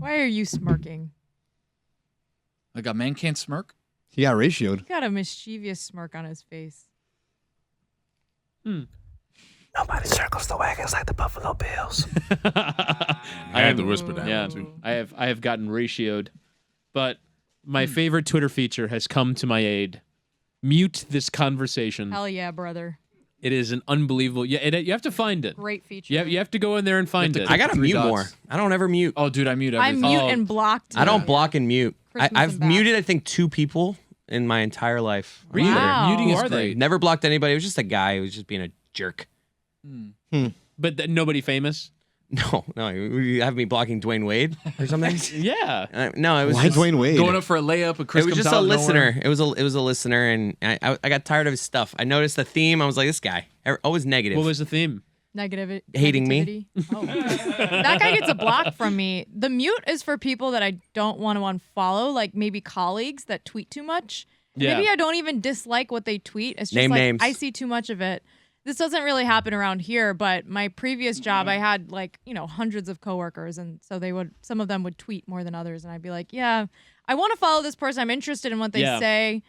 Why are you smirking? Like a man can't smirk? He got ratioed. He got a mischievous smirk on his face. Nobody circles the wagons like the Buffalo Bills. I had to whisper that one too. I have gotten ratioed, but my favorite Twitter feature has come to my aid. Mute this conversation. Hell yeah, brother. It is an unbelievable. Yeah, you have to find it. Great feature. You have to go in there and find it. I gotta mute more. I don't ever mute. Oh, dude, I mute I everything. mute and blocked. I don't block and mute. Christmas I've and back. muted, I think, 2 people in my entire life. Really? Wow. Muting Who is are they? great. Never blocked anybody. It was just a guy who was just being a jerk. But nobody famous. No, you have me blocking Dwayne Wade or something? Yeah. No, it was Why just, Dwayne Wade? Going up for a layup, a Chris it was comes just out a of nowhere. listener. It was a listener, and I got tired of his stuff. I noticed the theme. I was like, this guy always negative. What was the theme? Negative. Hating me? Negativity. Oh. That guy gets a block from me. The mute is for people that I don't want to unfollow, like maybe colleagues that tweet too much. Yeah. Maybe I don't even dislike what they tweet. It's just Name like names. I see too much of it. This doesn't really happen around here, but my previous job, I had hundreds of coworkers, and so some of them would tweet more than others, and I'd be like, yeah, I want to follow this person. I'm interested in what they say,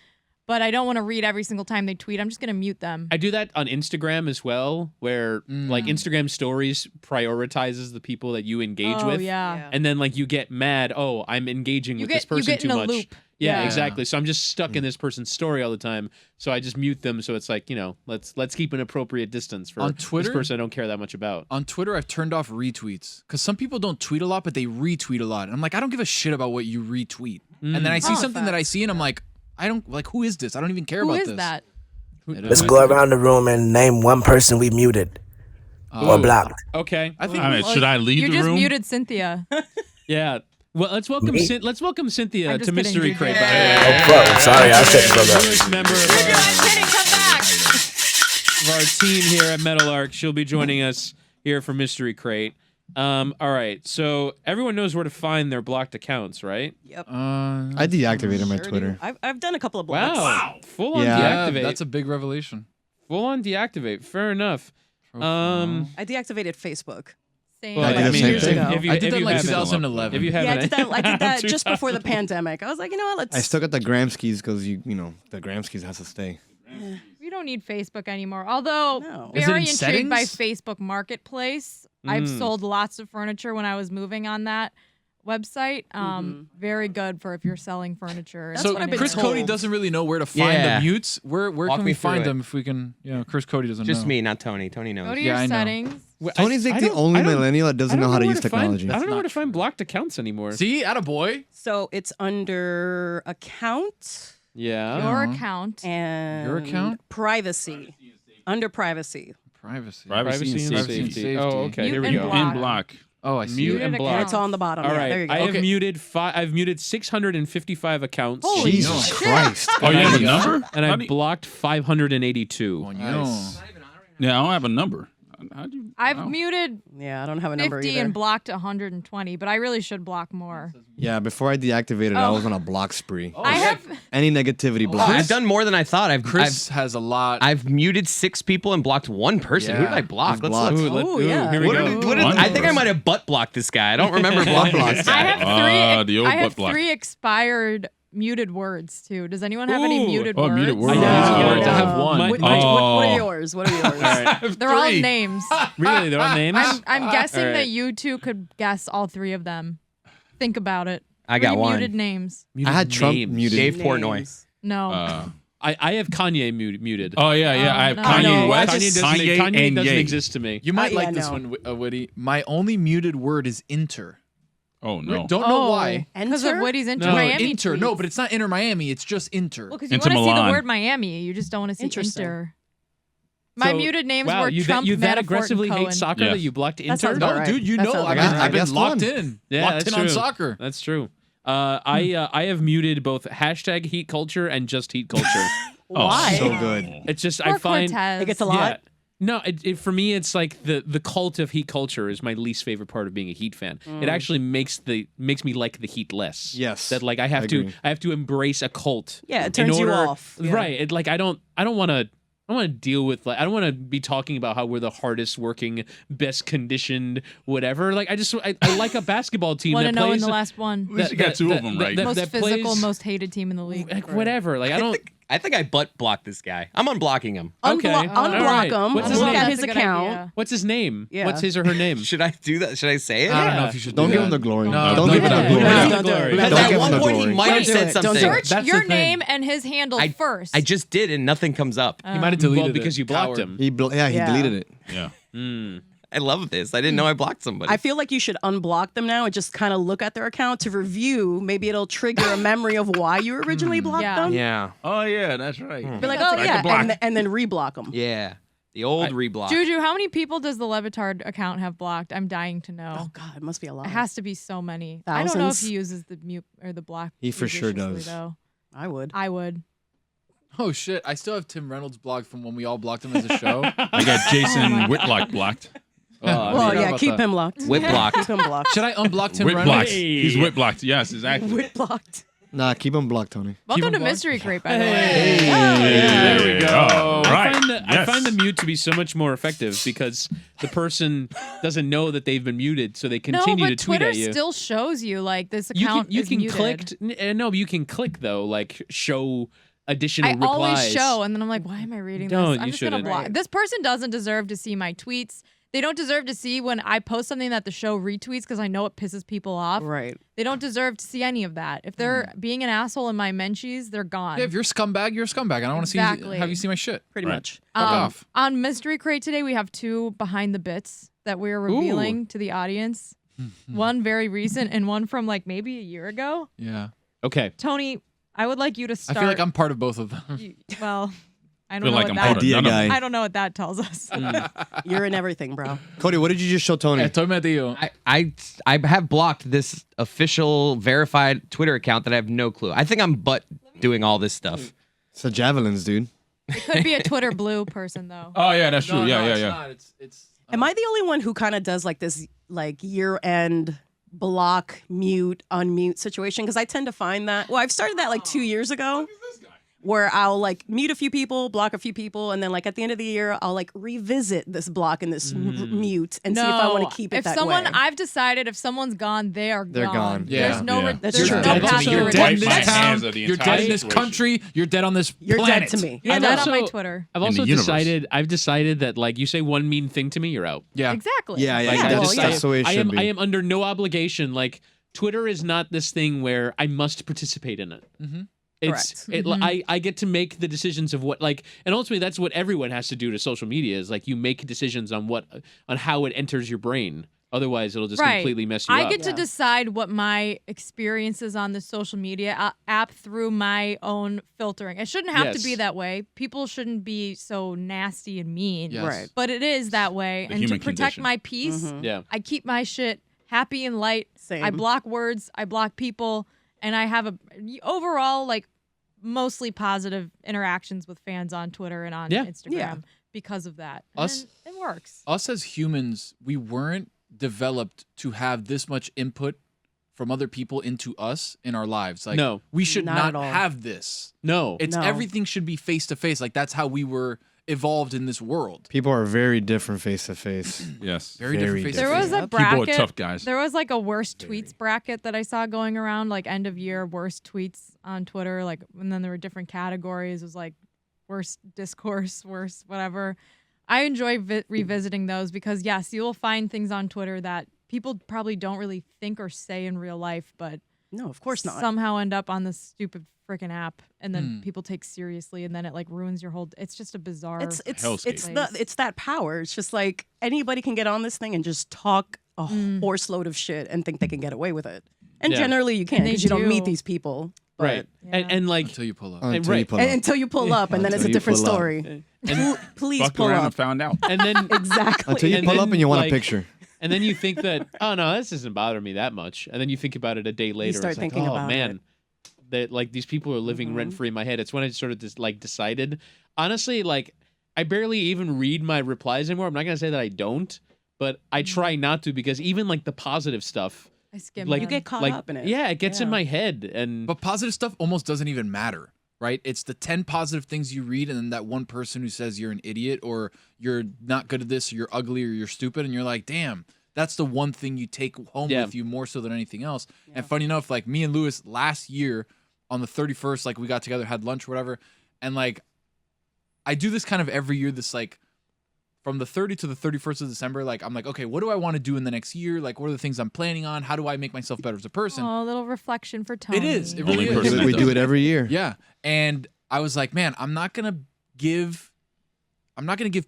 but I don't want to read every single time they tweet. I'm just gonna mute them. I do that on Instagram as well, where like Instagram stories prioritizes the people that you engage with. Yeah. And then like you get mad, oh, I'm engaging with this you person get too in a much. loop. Yeah, Yeah. exactly. So I'm just stuck in this person's story all the time. So I just mute them. So it's like, let's keep an appropriate distance for On Twitter? this person I don't care that much about. On Twitter, I've turned off retweets because some people don't tweet a lot, but they retweet a lot. And I'm like, I don't give a shit about what you retweet. And then I see something that I see, and I'm like, I don't like. Who is this? I don't even care Who about is this. that? Let's go around the room and name one person we muted or blocked. Okay. I think. I mean, should I leave You the just room? muted Cynthia. Yeah. Well, let's welcome Cynthia I'm to just kidding, Mystery dude. Crate. Oh, fuck. Sorry, I shouldn't go back. Newest member of our team here at Metal Arc. She'll be joining us here for Mystery Crate. All right, so everyone knows where to find their blocked accounts, right? Yep. I deactivated my Twitter. I've done a couple of blocks. Wow. Full on Yeah. deactivate. That's a big revelation. Full on deactivate. Fair enough. I deactivated Facebook. Same. Well, I did the same years thing. ago. I did that in like haven't- 2011. If you Yeah, I haven't, did that just before the pandemic. I was like, you know what? Let's. I still got the Gramskis because the Gramskis has to stay. We don't need Facebook anymore. Although No. Is it very in intrigued by settings? Facebook Marketplace. I've sold lots of furniture when I was moving on that website. Very good for if you're selling furniture. That's So what I've been Chris told. Cody doesn't really know where to find Yeah. the mutes. Where Walk can me we through find it. them if we can? Chris Cody doesn't know. Just me, not Tony. Tony knows. Go to Yeah, your I know. settings. Tony's like the only millennial that doesn't know how to use technology. I don't know not where to find blocked accounts anymore. See, attaboy. So it's under account Yeah. Your account. and Your account? privacy. Under privacy. Privacy. Privacy and safety. Oh, okay. Mute Here we and go. block. In block. Oh, I see. Mute it. and Muted block. account. It's on the bottom. All Yeah, right. there you go. I have Okay. muted 655 accounts. Holy Jesus shit. Christ. Oh, you have a number? And How I do you- blocked 582. Yeah, I don't have a number. How do you? I've muted Yeah, I don't have a number 50 either. and blocked 120, but I really should block more. Yeah, before I deactivated, I was on a block spree. I have Any negativity block. I've done more than I thought. Chris has a lot. I've muted 6 people and blocked 1 person. Who did Yeah. I block? I've Let's blocked. look. Oh, yeah. Here we What go. did One I think I person. might have butt blocked this guy. I don't remember blocking this I guy. have the old I have butt block. 3 expired muted words too. Does anyone have any Ooh. muted Oh, words? muted words. I Oh. need to have one. What are yours? What are yours? All right. They're all names. Really? They're all names? I'm guessing All right. that you two could guess all 3 of them. Think about it. I got 3 one. muted names. I had Trump names. muted. Dave Portnoy. Names. No. I have Kanye muted. Oh yeah, yeah. I have no. Kanye No, West, Kanye and doesn't Ye. exist to me. You might yeah, like this no. one, Witty. My only muted word is inter. Oh no. Don't know why. Because of Enter? Woody's Inter No, Miami. Inter. No, tweets. but it's not Inter Miami. It's just Inter. Well, because you Inter want to see the Milan. word Miami. You just don't want to see Interesting. Inter. My So- muted names wow, were you Trump, that Manafort, aggressively and hate Cohen. soccer Yes. that you blocked That Inter? sounds No, about right. dude, you That know. sounds I've about been, right. I've been guessed locked one. in. Yeah, locked that's in true. on soccer. That's true. I have muted both hashtag heat culture and just heat culture. Why? So good. It's just Or I find Cortez. It gets a lot. Yeah. No, for me, it's like the cult of heat culture is my least favorite part of being a Heat fan. It actually makes me like the Heat less. Yes, that like I have agree. to embrace a cult. Yeah, it in turns you order- off. Yeah. Right. It, like I don't want to don't want to deal with like I don't want to be talking about how we're the hardest working, best conditioned, whatever. Like I like a basketball team Want that to know in plays the last one? At least you got two of them right. Most physical, plays, most hated team in the league. like, whatever. Like I think I butt blocked this guy. I'm unblocking him. Okay. Unblock All right. him. What's his Look name? at That's his a good account. idea. what's his name? Yeah. What's his or her name? Should I do that? Should I say it? I don't know Yeah. if you should. Don't do give that. him the glory. No, don't don't give him do the that. glory. Don't Don't give do him the it. glory. Because Don't at give him one the point he glory. might Don't have do said it. something. Search That's your the thing. name and his handle first. I just did and nothing comes up. He might have deleted Well, because it. you blocked Coward. him. He Yeah. deleted it. Yeah. I love this. I didn't know I blocked somebody. I feel like you should unblock them now and just kind of look at their account to review. Maybe it'll trigger a memory of why you originally blocked Yeah. them. yeah. Oh yeah, that's right. Be like, That's oh like yeah, a block. and then reblock them. Yeah. The old reblock. Juju, how many people does the Lebatard account have blocked? I'm dying to know. Oh God, it must be a lot. It has to be so many. I don't know if Thousands. he uses the mute or the block. He for sure judiciously, does. Though. I would. I would. Oh shit! I still have Tim Reynolds blocked from when we all blocked him as a show. I got Jason Whitlock blocked. I Well, forgot yeah, about keep that. him locked. Whip blocked. Keep him blocked. Should I unblock Tim Whit Reynolds? blocked. He's whip blocked. Yes, exactly. Whip blocked. Nah, keep him blocked, Tony. Welcome him to blocked. Mystery Crate, by the way. There we go. I Right. I find the mute to be so much more effective because the person doesn't know that they've been muted, so they continue no, to but tweet Twitter at you. still shows you like this You account can is muted. click. No, but you can click though, like show additional I replies. always show, and then I'm like, why am I reading Don't, this? I'm you just gonna shouldn't. block. Right. This person doesn't deserve to see my tweets. They don't deserve to see when I post something that the show retweets because I know it pisses people off. Right. They don't deserve to see any of that. If they're being an asshole in my mentions, they're gone. Yeah, if you're a scumbag, you're a scumbag. I don't want to Exactly. see have you see my shit. Pretty Right. much. Fuck off. On Mystery Crate today, we have 2 behind the bits that we're revealing to the audience. One very recent and one from like maybe a year ago. Yeah. Okay. Tony, I would like you to I start. feel like I'm part of both of them. Well, I don't Feel know like what I'm that. part of Idea none of them. guy. I don't know what that tells us. You're in everything, bro. Cody, what did you just show Tony? Toy Mateo. I have blocked this official verified Twitter account that I have no clue. I think I'm butt doing all this stuff. It's the javelins, dude. It could be a Twitter blue person though. Oh yeah, that's true. No, yeah, no, yeah, it's yeah. not. It's Am I the only one who kind of does like this like year-end block, mute, unmute situation? Because I tend to find that. Well, I've started that like 2 years ago. Where I'll like mute a few people, block a few people, and then like at the end of the year, I'll like revisit this block and this mute and see if I want to keep it if that someone, way. I've decided if someone's gone, they're gone. Yeah. There's no, Yeah. That's there's true. no Dead to path me. to You're You're dead in redemption. this my hands town. of the You're dead entire in this situation. country. You're dead on this You're planet. dead to me. Yeah, I've that also- on my Twitter. I've In also the universe. decided that like you say one mean thing to me, you're out. Yeah. Exactly. Yeah, yeah, Like, yeah. I That's, just- that's the way it I should am be. I am under no obligation. Like Twitter is not this thing where I must participate in it. Mhm. It's Correct. I get to make the decisions of what like, and ultimately that's what everyone has to do to social media is like you make decisions on how it enters your brain. Otherwise, it'll just Right. completely mess you I up. get to decide what my experience is on the social media app through my own filtering. It shouldn't have to Yes. be that way. People shouldn't be so nasty and mean. Yes. Right. But it is that way. The And to human protect condition. my peace, Yeah. I keep my shit happy and light. Same. I block words, I block people, and I have overall like mostly positive interactions with fans on Twitter and on Yeah. Instagram Yeah. because of that. Us- And it works. Us as humans, we weren't developed to have this much input from other people into us in our lives. Like, No. we should Not not at all. have this. No. It's No. everything should be face to face. Like that's how we were evolved in this world. People are very different face to face. Yes. Very, Very different face There to face. was a People are bracket. tough guys. There was like a worst tweets bracket that I saw going around, like end of year worst tweets on Twitter. Like, and then there were different categories. It was like worst discourse, worst whatever. I enjoy revisiting those because yes, you will find things on Twitter that people probably don't really think or say in real life, but No, of course not. somehow end up on this stupid freaking app, and then people take seriously, and then it like ruins your whole. It's just a bizarre. It's Hellscape. it's that power. It's just like anybody can get on this thing and just talk a horse load of shit and think they can get away with it. And Yeah. generally you can they because you don't meet do. these people. But, right. And like Until you pull up. Until you right. pull And up. until you pull up, and then it's a Until you different pull up. story. Please Fucked pull around and up. found out. and then Exactly. Until you and pull then, up and you want like, a picture. and then you think that oh no, this doesn't bother me that much, and then you think about it a day later. start it's like, thinking oh about man, it. that like these people are living rent free in my head. It's when I sort of just like decided. Honestly, like I barely even read my replies anymore. I'm not gonna say that I don't, but I try not to because even like the positive stuff, I skim like You get caught like, up in it. Yeah, it gets in Yeah. my head, and But positive stuff almost doesn't even matter. right? It's the 10 positive things you read and then that one person who says you're an idiot or you're not good at this or you're ugly or you're stupid. And you're like, damn, that's the one thing you take home with you more so than anything else. Yeah. And funny enough, like me and Lewis last year on the 31st, like we got together, had lunch or whatever. And like, I do this kind of every year, this like, from the 30th to the 31st of December, like I'm like, okay, what do I want to do in the next year? Like, what are the things I'm planning on? How do I make myself better as a person? Oh, a little reflection for Tony. It is. It really Only is. person We do it every year. Yeah. And I was like, man, I'm not gonna give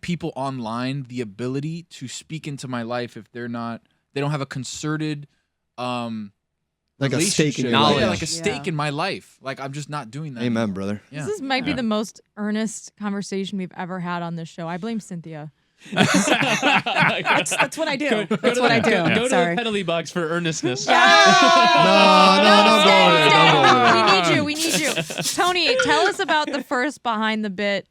people online the ability to speak into my life if they don't have a concerted Like a stake in your Knowledge. life. yeah, like a stake in my life. Like I'm just not doing that. Amen, brother. Yeah. This might be the most earnest conversation we've ever had on this show. I blame Cynthia. That's what I do. That's what I do. Go to Sorry. the penalty box for earnestness. No, don't go there. Don't go there. We need you. Tony, tell us about the first behind the bit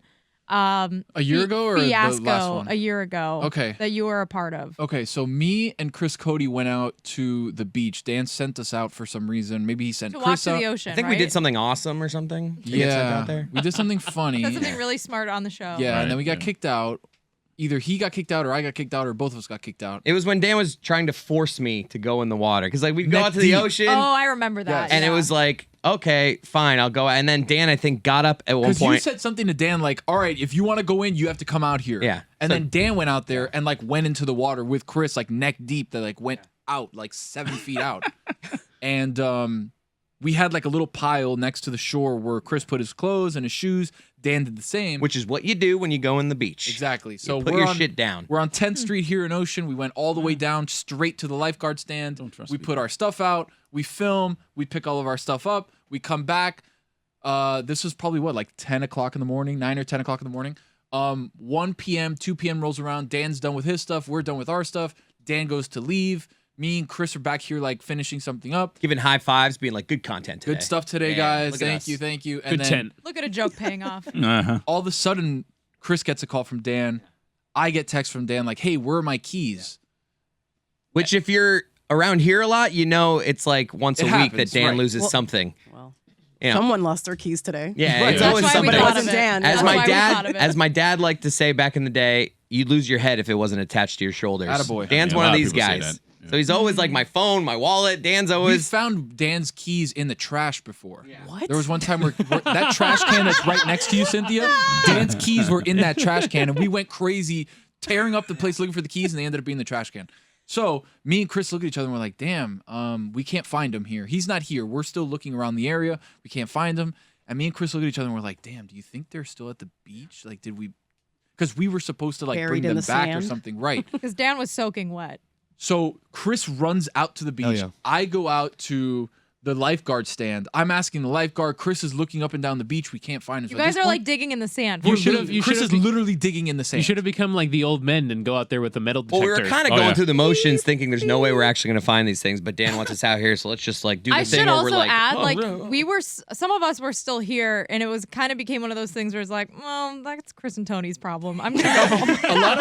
A year ago or the fiasco last one? a year ago. Okay. That you were a part of. Okay, so me and Chris Cody went out to the beach. Dan sent us out for some reason. Maybe he sent To walk Chris to out. the ocean. I think right? we did something awesome or something. to get sent Yeah, out there. we did something funny. That's something really smart on the show. Yeah, Right, and then we got yeah. kicked out. Either he got kicked out or I got kicked out or both of us got kicked out. It was when Dan was trying to force me to go in the water because like we'd go Neck out to the deep. ocean. Oh, I remember that. And it yeah. was like, okay, fine, I'll go. And then Dan, I think, got up at one Because you point. said something to Dan like, all right, if you want to go in, you have to come out here. Yeah. And So- then Dan went out there and like went into the water with Chris like neck deep. That like went out like 7 feet out. And we had like a little pile next to the shore where Chris put his clothes and his shoes. Dan did the same. Which is what you do when you go in the beach. Exactly. So You put we're your on, shit down. We're on 10th Street here in Ocean. We went all the way down straight to the lifeguard stand. Don't trust We people. put our stuff out. We film. We pick all of our stuff up. We come back. This was probably what, like 10 o'clock in the morning, 9 or 10 o'clock in the morning. 1 p.m., 2 p.m. rolls around. Dan's done with his stuff. We're done with our stuff. Dan goes to leave. Me and Chris are back here like finishing something up. Giving high fives, being like, good content today. Good stuff today, Yeah, guys. look at Thank us. you, thank you. And Good then 10. Look at a joke paying off. Uh-huh. all of a sudden, Chris gets a call from Dan. I get text from Dan like, hey, where are my keys? Which if you're around here a lot, you know it's like once It a week happens, that Dan right. loses Well- something. Well, Yeah. someone lost their keys today. Yeah, Right. it's That's always why we somebody. thought It wasn't of it. Dan. As That's my why we thought dad, of it. as my dad liked to say back in the day, you'd lose your head if it wasn't attached to your shoulders. Attaboy. Dan's Yeah, a one of lot of these people say guys. that. Yeah. So he's always like my phone, my wallet. Dan's We always found Dan's keys in the trash before. What? There was one time where that trash can that's right next to you, Cynthia, Dan's keys were in that trash can, and we went crazy tearing up the place looking for the keys, and they ended up being in the trash can. So me and Chris look at each other and we're like, damn, we can't find him here. He's not here. We're still looking around the area. We can't find him. And me and Chris look at each other and we're like, damn, do you think they're still at the beach? Like, did we? Because we were supposed to like Buried bring in them the back or sand? something, right? Because Dan was soaking wet. So Chris runs out to the beach. yeah. I go out to the lifeguard stand. I'm asking the lifeguard. Chris is looking up and down the beach. We can't find him. You So at guys this are point, like digging in the sand. we're You should've- literally- you Chris should've is be- literally digging in the sand. You should have become like the old men and go out there with a metal well, detector. we were kind of Oh, going yeah. through the motions, thinking there's no way we're actually going to find these things. But Dan wants us out here, so let's just like do the I thing should where also we're like, add, oh, like, no. we were, some of us were still here, and it was kind of became one of those things where it's like, well, that's Chris and Tony's problem. I'm gonna go home. a lot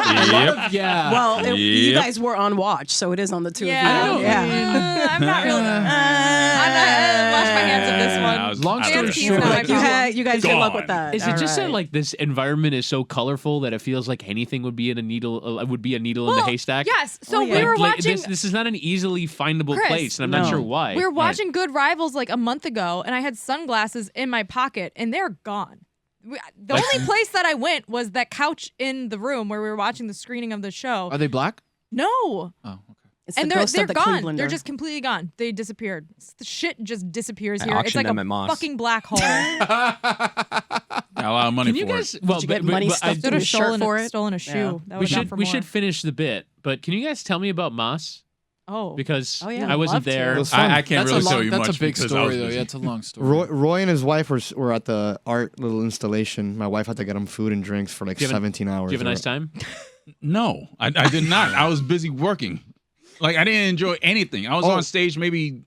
of yeah. Well, you Yep. guys were on watch, so it is on the two Yeah, of you. Yeah. I'm not really. I'm not. Wash my hands of this one. I was Long out story of Dan's there. not my Like you problem. had, you guys good luck with Gone. that. Is it All just that right. like this environment is so colorful that it feels like anything would be in a needle would be a needle in the Well, haystack? Yes. So Oh, yeah. we were Like, watching. this is not an easily findable Chris, place, and I'm not no. sure why. We were watching Good Rivals like a month ago, and I had sunglasses in my pocket, and they're gone. The only place that I went was that couch in the room where we were watching the screening of the show. Are they black? No. Oh, okay. It's And the they're ghost of the gone. Clevelander. They're just completely gone. They disappeared. The shit just disappears I here. It's auctioned like them a at Moss. fucking black hole. Got a lot of money Can you for guys? it. Well, you get but- money but I- stuffed Should in have your shirt for it? stolen a shoe. Yeah. That we would should for we more. should finish the bit, but can you guys tell me about Moss? Oh. Because Oh, yeah, I I'd wasn't love to. there. It was fun. I can't That's really a long, tell you that's much a big because I story was though. busy. Yeah, it's a long story. Roy and his wife were at the art little installation. My wife had to get him food and drinks for like Do you have a- 17 hours. Do you have a nice time? No, I did not. I was busy working. Like I didn't enjoy anything. I was on stage maybe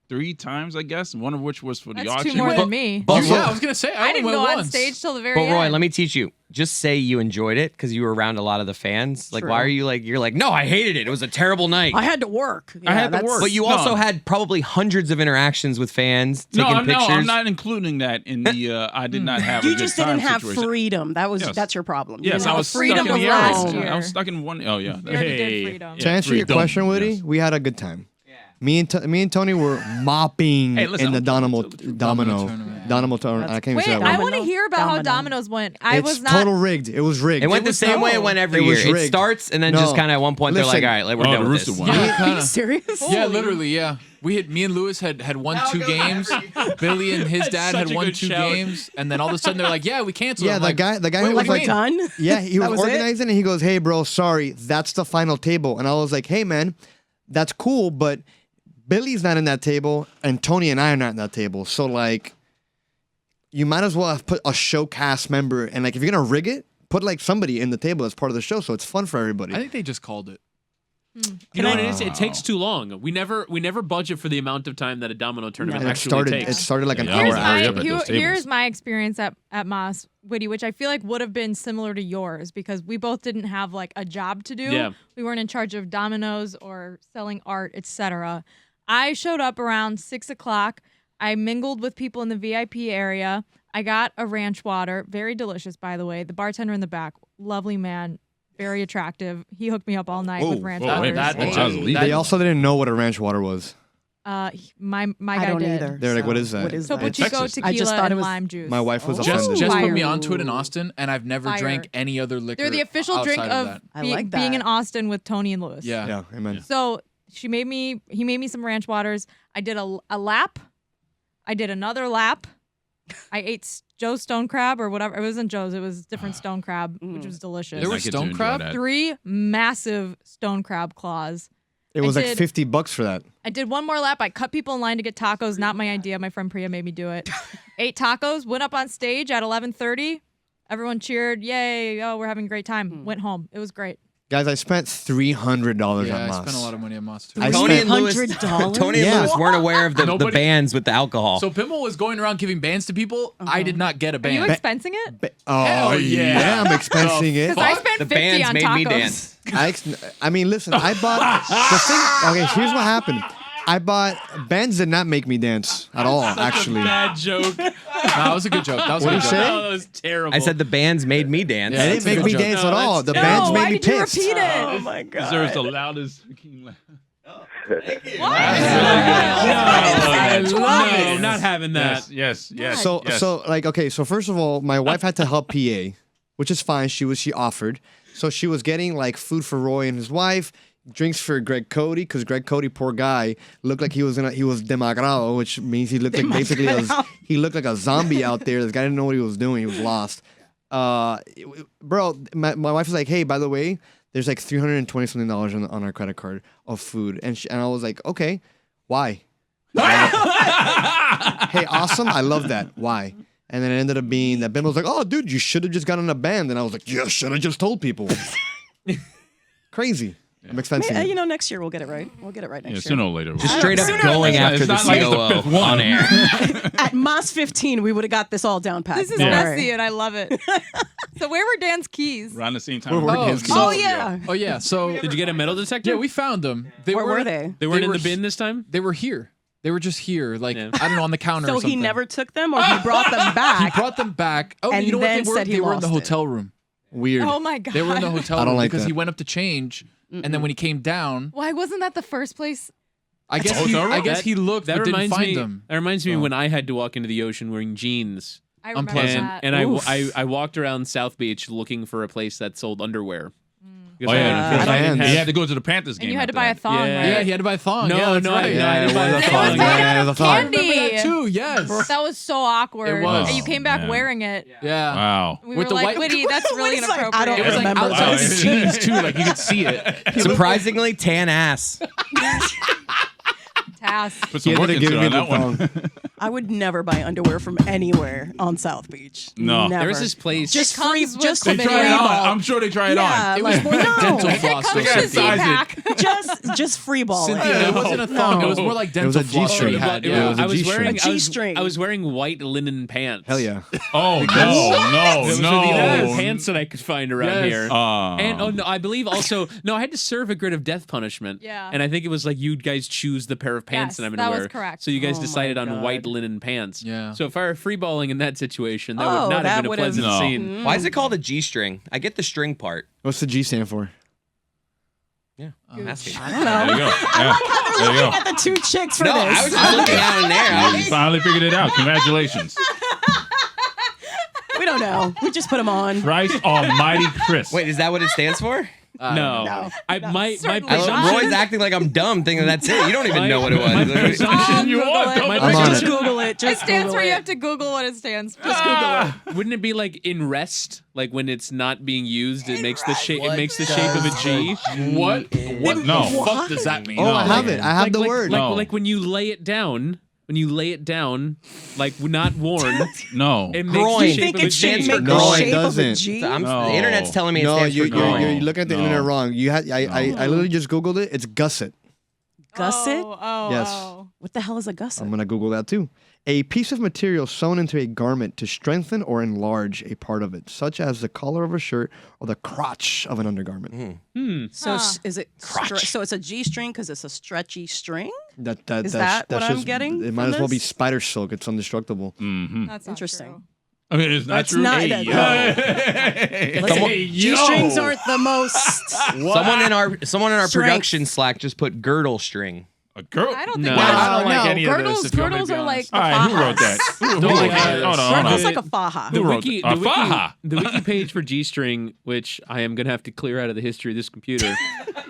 3 times, I guess. One of which was for the That's auction. 2 more than me. Also- yeah, I was gonna say I only didn't went go on once. stage till the very But end. Roy, let me teach you. Just say you enjoyed it because you were around a lot of the fans. Like, True. why are you like? You're like, no, I hated it. It was a terrible night. I had to work. I had to that's- work. But you No. also had probably hundreds of interactions with fans, taking No, pictures. I'm not including that in the. I did not have. You a good just time didn't have situation. freedom. Yes. That's your problem. You Yes, didn't I have was freedom stuck in the to last roam. year. I was stuck in one. Oh yeah. We already did freedom. To answer your freedom, question, Woody, yes. we had a good time. Me and Tony were mopping Hey, listen, in the I'm- Domino tournament. I can't even Wait, say that I word. want to hear about how Domino. Domino's went. I It's was not. total rigged. It was rigged. It went the was same way it went every It year. was It rigged. starts and then No. just kind of at one point they're like, Listen. all right, we're Oh, done the with rooster this. one. Are you serious? Yeah, literally, yeah. Me and Lewis had won 2 games. Billy and his dad Such had a won good 2 shout. games, and then all of a sudden they're like, "Yeah, we canceled." Yeah, I'm the like, guy "Wait, who what was do you like, mean?" Done? yeah, he was That was it? organizing, and he goes, "Hey, bro, sorry, that's the final table." And I was like, "Hey, man, that's cool, but Billy's not in that table, and Tony and I are not in that table. So like, you might as well have put a show cast member, and like, if you're gonna rig it, put like somebody in the table as part of the show, so it's fun for everybody." I think they just called it. You know what it is? It takes too long. We never budget for the amount of time that a domino tournament And actually it takes. started like an Yeah, hour Here's hurry my, up at those here's tables. my experience at Moss, Woody, which I feel like would have been similar to yours because we both didn't have like a job to do. Yeah. We weren't in charge of dominoes or selling art, etc. I showed up around 6 o'clock. I mingled with people in the VIP area. I got a ranch water, very delicious, by the way. The bartender in the back, lovely man, very attractive. He hooked me up all night with ranch whoa, waters. wait, that- whoa, I was leaving. They also didn't know what a ranch water was. My I guy don't did. either. They're like, so "What is that?" What is Topo that? Chico Texas. tequila I just thought it and was- lime juice. My wife was Jess offended. put Fire. me onto it in Austin, and I've never Fire. drank any other liquor. They're the official drink outside of that. I be- like being that. in Austin with Tony and Lewis. Yeah. Yeah, amen. So he made me some ranch waters. I did a lap. I did another lap. I ate Joe's stone crab or whatever. It wasn't Joe's. It was different stone crab, which was delicious. There I was get to stone enjoy crab. that. 3 massive stone crab claws. It was I like did- $50 for that. I did one more lap. I cut people in line to get tacos. Not my idea. My friend Priya made me do it. 8 tacos. Went up on stage at 11:30. Everyone cheered. Yay. Oh, we're having a great time. Went home. It was great. Guys, I spent $300 Yeah, at I Moss. spent a lot of money at Moss too. I Tony spent- and Lewis, $100? Tony and Yeah. Lewis weren't aware of the Nobody- bans with the alcohol. So Pimmel was going around giving bands to people. I did not get a Are you band. expensing it? Oh, Hell yeah. yeah, I'm expensing it. Because I spent the 50 bands on made tacos. me dance. I mean, listen, I bought the thing. Okay, here's what happened. I bought bands did not make me dance at all. Actually, Bad joke. No, that was a good joke. That was a What'd good you joke. say? Oh, that was terrible. I said the bands made me dance. Yeah, they that's didn't a make good me joke. dance No, at all. that's- The No, bands No, made why me did you pissed. repeat it? Oh my god. Deserves the loudest. No, not having that. Yes. So like okay, so first of all, my wife had to help PA, which is fine. She offered. So she was getting like food for Roy and his wife, drinks for Greg Cody, because Greg Cody, poor guy, looked like he was demagrado, which means he looked like basically he looked like a zombie out there. This guy didn't know what he was doing. He was lost. Bro, my wife was like, hey, by the way, there's like $320 something on our credit card of food, and I was like, okay, why? Hey, awesome, I love that. Why? And then it ended up being that Ben was like, oh, dude, you should have just gotten a band. And I was like, yeah, should have just told people. Crazy. I'm expensing it. You know, next year we'll get it right. We'll get it right next Yeah, year. sooner or later. Just straight up Sooner or going later. after It's the not like it's the COO fifth one. on air. At Moss 15, we would have got this all down pat. This is Don't messy worry. and I love it. So where were Dan's keys? Around the same time. Where were Oh, his so- Oh yeah. Oh yeah. So Did you get a metal detector? yeah, we found them. Where were they? They weren't in were the bin this time? They were here. They were just here, like Yeah. I don't know, on the counter. So or something. he never took them, or he brought them back. He brought them back. Oh, And you know what then they were? said he They were in the lost it. hotel room. Weird. Oh my god. They were in the hotel I don't room like because that. he went up to change, and then when he came down, Why wasn't that the first place? I guess hotel room? I guess he looked That but didn't reminds find me. them. That reminds me So- when I had to walk into the ocean wearing jeans, I remember Unpleasant. that. and Oof. I walked around South Beach looking for a place that sold underwear. Because Oh yeah, I don't he have- had to go to the Panthers game. and you had to after buy a that. thong, Yeah. right? Yeah, he had to buy a thong. No, yeah, that's no, right. no, I didn't buy it was that. a thong. It was Yeah, made it out was a of thong. candy. Remember that too? Yes. That was so awkward. It was. And you came back Man. wearing it. Yeah. Wow. We With were the like, white- Woody, that's really Woody's like, inappropriate. I don't It was like remember outside that. the jeans too, like you could see it. Surprisingly, tan ass. Pass. Put He some work ended up into giving me on the that one. thong. I would never buy underwear from anywhere on South Beach. No. Never. There was this place. just It comes free, with just They Chlamydia. try it on. ball. I'm sure they try it Yeah, on. It was more like dental floss. Comes though, with a Cynthia. Cynthia. Size Z-pack. just free balling. Cynthia, it wasn't a thong. It was more like dental a floss. G-string. that you had. Yeah, it was a I was G-string. wearing A G-string. I was wearing white linen pants. Hell yeah. Oh Those no, are the only no. pants that I could find around Yes. here. And oh no, I believe also no, I had to serve a grid of death punishment. Yeah. And I think it was like you guys choose the pair of pants Yes, that I'm that gonna was wear. correct. So you guys Oh my decided on God. white linen pants. Yeah. So if I were freeballing in that situation, that Oh, would not that have been a would've- pleasant No. scene. Why is it called a G-string? I get the string part. What's the G stand for? Yeah, I'm asking. I don't know. There you go. Yeah. There you go. At the two chicks for No, this. I was just looking out in there. You finally figured it out. Congratulations. We don't know. We just put them on. Christ Almighty Chris. Wait, is that what it stands for? No. No. My Certainly I not. love Roy's acting like I'm dumb, thinking that's it. You don't even know what it my was. presumption- You are dumb. my I'm on Just it. Google it. It Just stands Google for it. you have to Google what it stands for. Just Google it. Wouldn't it be like in rest? Like when it's not being used, it makes the shape. It makes the shape of a G. What? What No. the fuck does that mean? Oh, I have it. I have like, the like, word. Like, No. like when you lay it down. When you lay it down, like not worn, No. it makes Groin. the You shape think of a it should G. make No, the it shape of a doesn't. G? The No. internet's telling me it No, stands for groin. you're looking at the No. internet wrong. You had I literally just Googled it. It's gusset. Gusset? Oh, Yes. oh. What the hell is a gusset? I'm gonna Google that too. A piece of material sewn into a garment to strengthen or enlarge a part of it, such as the collar of a shirt or the crotch of an undergarment. So Huh. is it so it's a G string because it's a stretchy string? That Is that what I'm getting It might from as well be this? spider silk. It's indestructible. Mm-hmm. That's not Interesting. true. I mean, it's not That's true. not- Hey, no. yo. Listen, Hey, G strings yo. aren't the most. Someone in our Strength. production Slack just put girdle string. A girl. I don't think No. that's I don't like no. any of girdles, this, if you want me to girdles be are like honest. the All right, who wrote fajas. that? Who Don't wrote like that? it. Hold on, hold Girdle's on. like a faja. The Who wrote wiki, that? the, wiki, faja. the wiki page for G-string, which I am gonna have to clear out of the history of this computer.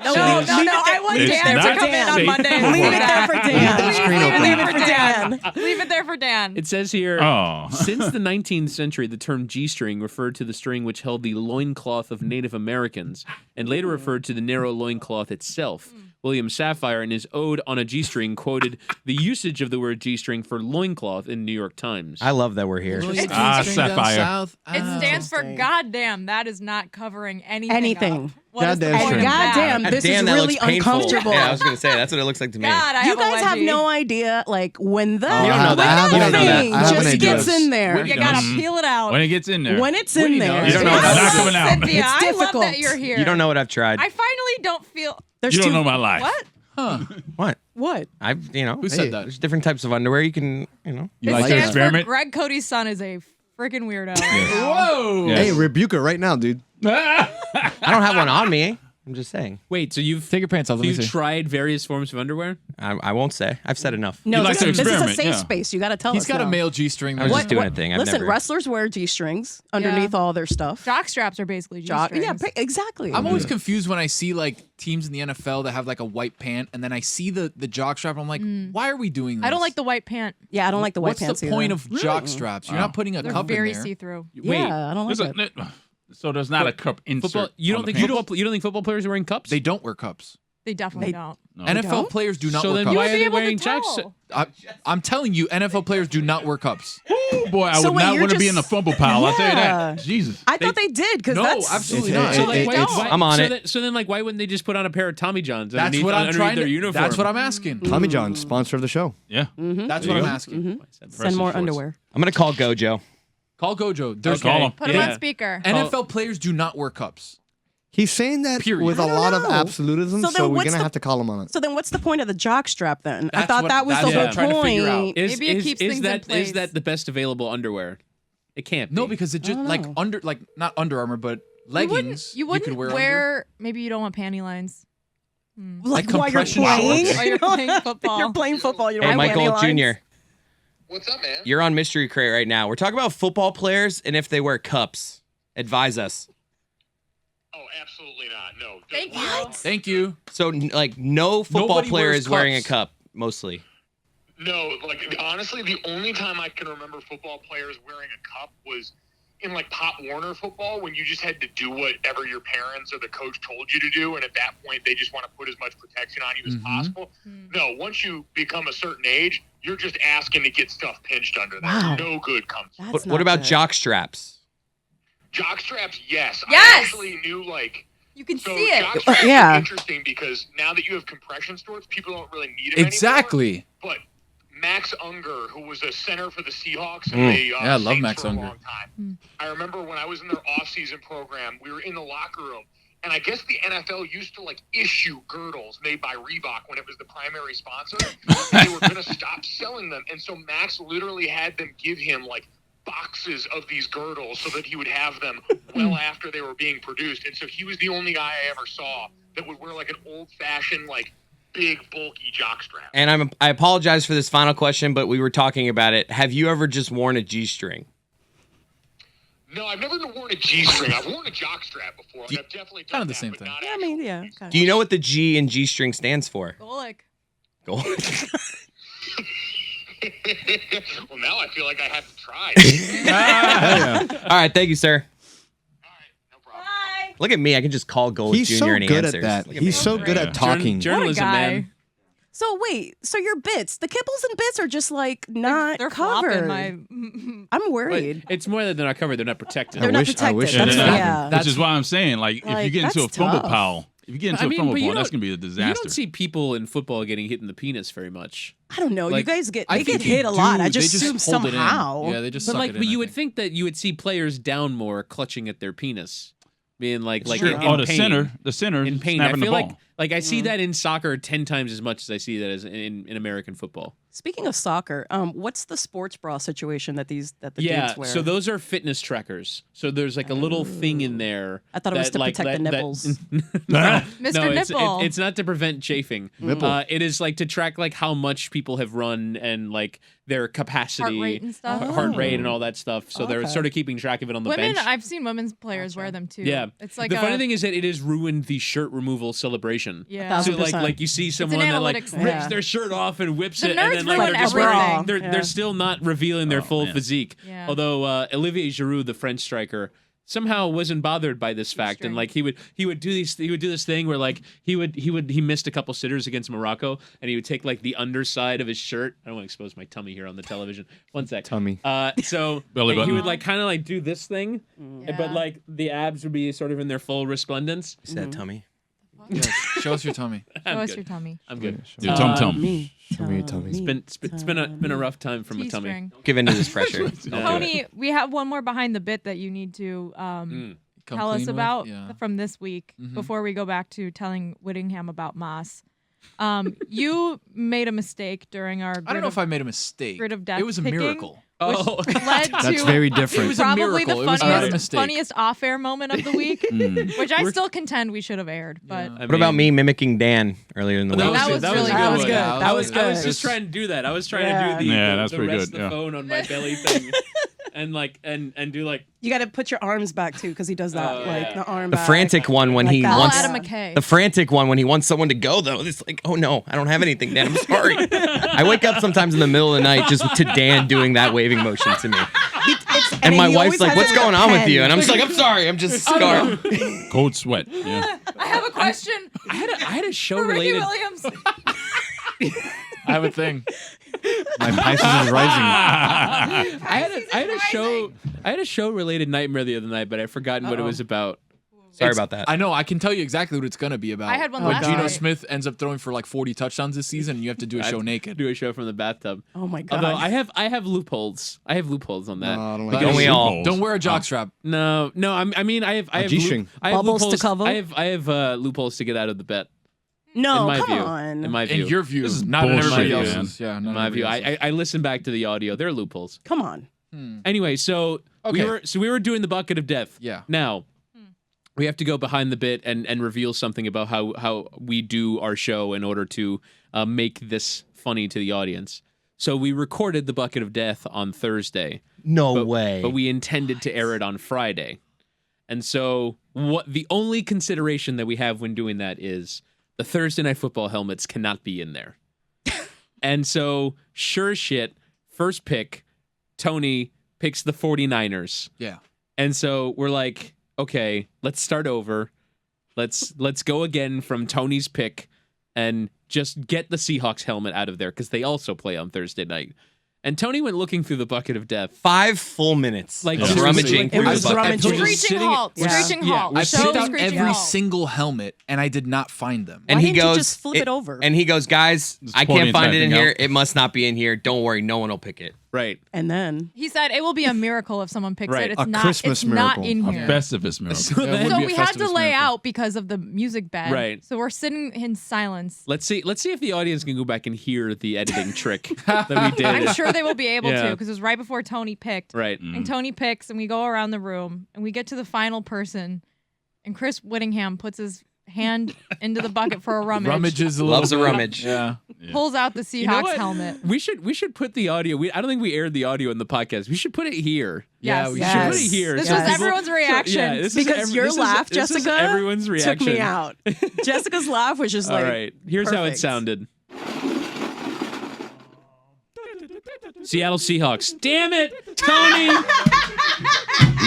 No, I want It's Dan to not come in on safe Monday. for and Leave do it there that. for Leave Dan. that screen Leave it open. there Leave for it for Dan. Dan. Leave it there for Dan. It says here, Oh. since the 19th century, the term G-string referred to the string which held the loincloth of Native Americans, and later referred to the narrow loincloth itself. William Safire, in his Ode on a G-string, quoted the usage of the word G-string for loincloth in New York Times. I love that we're here. Sapphire. It stands for goddamn. That is not covering anything. Anything. Up. What is the Goddamn point string. of that? Goddamn, this Damn, is that really looks painful. uncomfortable. Yeah, I was gonna say that's what it looks like to me. God, I You have a guys have wedgie. no idea, like when the You don't know when that. the You don't know that. thing I have an just idea. gets in there. You gotta peel it out. When it gets in there. When it's in there, You don't know it's it's not coming out. Cynthia, It's I love difficult. that you're here. You don't know what I've tried. I finally don't feel. There's You don't two- know my life. What? What? What? I've Who said that? There's different types of underwear you can You It like to stands for experiment? Greg Cody's son is a freaking weirdo. Whoa. Yes. Hey, rebuke her right now, dude. I don't have one on me. I'm just saying. Wait, so you've Take your pants off. Let me you've see. tried various forms of underwear? I won't say. I've said enough. No, You like this, to this is a experiment, safe yeah. space. You got to tell He's us. got a now. male G-string. I was What- just doing a thing. I've Listen, never. wrestlers wear G-strings underneath all their stuff. Jock straps are basically Jock- G-strings. Yeah, exactly. I'm always confused when I see like teams in the NFL that have like a white pant, and then I see the jock strap. I'm like, why are we doing this? I don't like the white pant. Yeah, I don't like the white What's pants the point either. of jock straps? You're not putting a They're cup very in there. see-through. Wait, Yeah, I don't like There's it. so there's not a cup insert. football. You on don't the think pants? you don't think football players are wearing cups? They don't wear cups. They definitely They- don't. No. NFL don't? players do not So wear then why cups. are they able to wearing jacks? tell. I'm telling you, NFL players do not wear cups. Oh boy, I So would wait, not you're want to be just- in the fumble pile. I'll tell you Yeah. that. Jesus. I thought they did because No, that's absolutely It's- not. So like, It- why, I'm on so it. Then, so then, like, why wouldn't they just put on a pair of Tommy Johns That's underneath, what I'm underneath trying their to. uniform? That's what I'm asking. Tommy John, sponsor of the show. Yeah. That's There what you I'm go. asking. send more shorts. underwear. I'm gonna call Gojo. Call Gojo. There's Call him. Put him on speaker. NFL players do not wear cups. He's saying that Period. with a I don't lot of know. absolutism, So so, then we're what's gonna the- have to call him on it. So then, what's the point of the jock strap? Then I That's thought what- that was that's the what whole I'm trying to figure out. point. Maybe it keeps things in that place. is that the best available underwear? It can't be. No, because it just like under like not Under Armour, but leggings. You wouldn't could wear. wear. Maybe you don't want panty lines. Like while you're compression playing, shorts. While you're playing football. you're playing football. You don't Hey, have Michael panty lines. Jr. What's up, man? You're on Mystery Crate right now. We're talking about football players and if they wear cups. Advise us. Oh, absolutely not. No. Thank you. Thank you. So, like, no football Nobody player wears is wearing a cups. cup, mostly. No, like honestly, the only time I can remember football players wearing a cup was in like Pop Warner football when you just had to do whatever your parents or the coach told you to do, and at that point they just want to put as much protection on you as possible. No, once you become a certain age, you're just asking to get stuff pinched under there. Wow. No good comes. What about jock straps? Jock straps? Yes. I Yes! actually knew like. You can So see it. jock straps Yeah. are interesting because now that you have compression shorts, people don't really need them Exactly. anymore. But Max Unger, who was a center for the Seahawks and the Yeah, I love Saints Max for Unger. a long time. I remember when I was in their off-season program, we were in the locker room, and I guess the NFL used to like issue girdles made by Reebok when it was the primary sponsor. And they were going to stop selling them, and so Max literally had them give him like boxes of these girdles so that he would have them well after they were being produced. And so he was the only guy I ever saw that would wear like an old-fashioned like big bulky jock strap. And I apologize for this final question, but we were talking about it. Have you ever just worn a G-string? No, I've never worn a G-string. I've worn a jock strap before. And I've definitely done Kind of the that, same but thing. not Yeah, I mean, yeah. Do you know what the G in G-string stands for? Golic. Go. well, now I feel like I have to try. All right, thank you, sir. All right, no problem. Bye. Look at me. I can just call Gold He's Jr. so and he good answers. at that. Look at He's me. so good at talking. Journalism, guy. man. So wait, so your bits, the kibbles and bits are just like not They're covered. flopping. I'm But worried. it's more that they're not covered; they're not protected. They're not wish- I protected. wish it That's, didn't yeah. Which is why I'm saying, like, if you Like, get into a that's fumble tough. pile, if you get into a fumble but you pile, that's don't- gonna be a You disaster. don't see people in football getting hit in the penis very much. I don't know. Like, you guys get I they think get you hit a lot. do. I They just assume hold it in. somehow. Yeah, they just But suck like, it but in, you I would think that you would see players down more, clutching at their penis, being like Sure. in the pain. center In pain. snapping I feel the ball. like I see that in soccer 10 times as much as I see that as in American football. Speaking of soccer, what's the sports bra situation that the Yeah, dudes wear? so those are fitness trackers. So there's like a little thing in there. I thought it was that, to like, protect the that- nipples. no, Mr. it's, Nipple. it's not to prevent chafing. Nipple. It is like to track like how much people have run and like their capacity, Heart rate and stuff. heart rate and all that stuff. So they're Okay. sort of keeping track of it on the Women, bench. I've seen women's players wear them too. Yeah, It's like the funny thing is that it has ruined the shirt removal celebration. Yeah. So 1,000%. like you see someone that like analytics rips thing. their shirt off and whips The it, and nerds then like ruin they're just everything. wearing, they're Yeah. they're still not revealing their full man. physique. Yeah. Although Olivier Giroud, the French striker, somehow wasn't bothered by this fact, and like he would do this thing where like he missed a couple sitters against Morocco, and he would take like the underside of his shirt. I don't want to expose my tummy here on the television. One sec. Tummy. So Belly he button. would like kind of like do this thing, Yeah. but like the abs would be sort of in their full resplendence. Is that tummy? think. Show us your tummy. Show us good. your tummy. I'm good. Your tum-tum. Me. Show me your tummy. It's been a rough time for my tummy. T-string. Give in to this pressure. Tony, we have one more behind the bit that you need to Come tell us clean with? about Yeah. from this week Mhm. before we go back to telling Whittingham about Moss. You made a mistake during our I don't know if I made a mistake. grid of death It was a picking, miracle. Oh, which led That's to very different. It was a probably miracle. the It was not a funniest, mistake. funniest off-air moment of the week, Mm. which I still contend we should have aired. But I What about mean, me mimicking Dan earlier in the That week? was really a good. one. That was good. That I was was good. just trying to do that. I was trying Yeah. to do the, Yeah, that's the pretty rest good, of the yeah. phone on my belly thing, and like and do like You got to put your arms back too, because he does that, Oh, like yeah. the arm. The back. frantic one when Like he that. all wants Adam McKay. the frantic one when he wants someone to go though. It's like, oh no, I don't have anything, Dan. I'm sorry. I wake up sometimes in the middle of the night just to Dan doing that waving motion to me. And my he wife's always like, has "What's it with going a on with pen. you?" And I'm just like, "I'm sorry, I'm just scarred." Cold sweat. Yeah. I have a question I had a show for Ricky related. Williams. I have a thing. My Pisces is rising. I had a show related nightmare the other night, but I've forgotten what it was about. Sorry about that. I know. I can tell you exactly what it's gonna be about. I had one when last Geno night. Smith ends up throwing for like 40 touchdowns this season, and you have to do a show naked. Do a show from the bathtub. Oh my god. Although I have loopholes. I have loopholes on that. No, I don't like But that. Don't we all? Don't wear a jockstrap. No. I mean, I have G-string. I have Bubbles to loopholes. cover? I have loopholes to get out of the bet. no, in my come view. on. In my view. In your view, This is not in everybody bullshit, else's. Yeah, in not my in view. everybody else's. I listened back to the audio. There are loopholes. Come on. Anyway, so Okay. we were doing the bucket of death. Yeah. Now we have to go behind the bit and reveal something about how we do our show in order to make this funny to the audience. So we recorded the bucket of death on Thursday. No way. But we intended to air it on Friday. And so what the only consideration that we have when doing that is the Thursday Night Football helmets cannot be in there. And so sure as shit, first pick, Tony picks the 49ers. Yeah. And so we're like, okay, let's start over. Let's go again from Tony's pick and just get the Seahawks helmet out of there because they also play on Thursday night. And Tony went looking through the bucket of death. 5 full minutes. Like of rummaging. It was through the bucket. rummaging. Screeching halt. Yeah. Screeching Yeah. halt. I I Show picked out screeching every halt. single helmet, and I did not find them. And Why he didn't you goes, just flip it over? And he goes, guys, Just I pull can't the find it entire in thing here. out. It must not be in here. Don't worry, no one will pick it. Right. And then He said it will be a miracle if someone picks Right. it. It's A not. Christmas it's not miracle. in A here. Festivus miracle. So That then- would So be a we had to Festivus lay miracle. out because of the music bed. Right. So we're sitting in silence. Let's see if the audience can go back and hear the editing trick that we did. I'm sure they will be able Yeah. to because it was right before Tony picked. Right. And Tony picks, and we go around the room, and we get to the final person, and Chris Whittingham puts his hand into the bucket for a rummage. Rummages a little Loves a bit. rummage. Yeah. Pulls out the Seahawks You know what? helmet. We should put the audio. I don't think we aired the audio in the podcast. We should put it here. Yeah, Yes. we We Yes. should put it here. This so was people- everyone's reaction. yeah, this is because your this is- laugh, this is Jessica, everyone's reaction. took me out. Jessica's laugh was just All like, right, here's how it perfect. sounded. Seattle Seahawks. Damn it, Tony!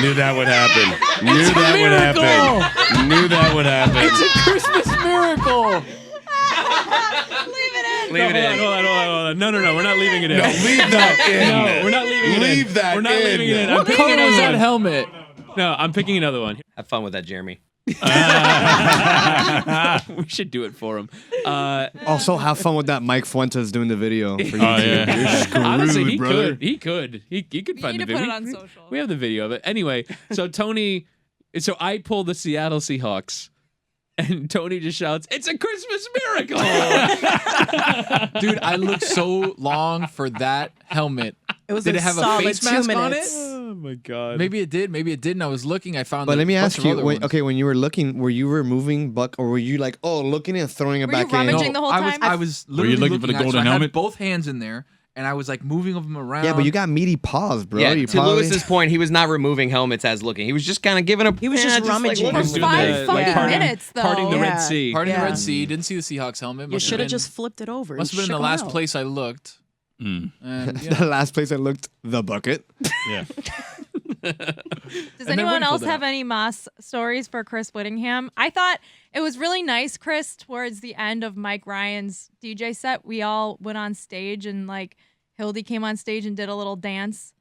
Knew that would happen. Knew that would happen. Knew that would happen. It's a Christmas miracle. Leave it in. Hold on. No, we're not leaving it in. No, leave that in. No, we're not leaving it in. Leave that We're not in. leaving it in. I'm What picking color was another that one. helmet? No, I'm picking another one. Have fun with that, Jeremy. We should do it for him. Also, have fun with that Mike Fuentes doing the video for you. Oh, yeah. You're screwed, Honestly, he brother. could. He could find need the to video. put it on social. We have the video of it. Anyway, so I pull the Seattle Seahawks. And Tony just shouts, "It's a Christmas miracle!" Dude, I looked so long for that helmet. It was Did a it have a solid face 2 mask on it? minutes. Oh my god. Maybe it did. Maybe it didn't. I was looking. I found. But a let me bunch ask of you, other ones. when you were looking, were you removing or were you like, oh, looking and throwing it Were you back in? rummaging the whole I was. time? I was Were you literally looking for the at it. golden I had helmet? both hands in there, and I was like moving them around. Yeah, but you got meaty paws, bro. Yeah, You to probably- Lewis's point, he was not removing helmets as looking. He was just kind of giving a. He was just rummaging. looking For through five the- fucking parting- minutes, though. Parting the Yeah. Red Sea. Parting the Yeah. Red Sea. Didn't see the Seahawks helmet. You Must should have been- just flipped it over. Must have and been in the shook 'em last out. place I looked. Mm. And the last place I looked, the bucket. Yeah. Does then anyone Wayne else pulled it have out. any Moss stories for Chris Whittingham? I thought it was really nice, Chris, towards the end of Mike Ryan's DJ set. We all went on stage and like Hildy came on stage and did a little dance.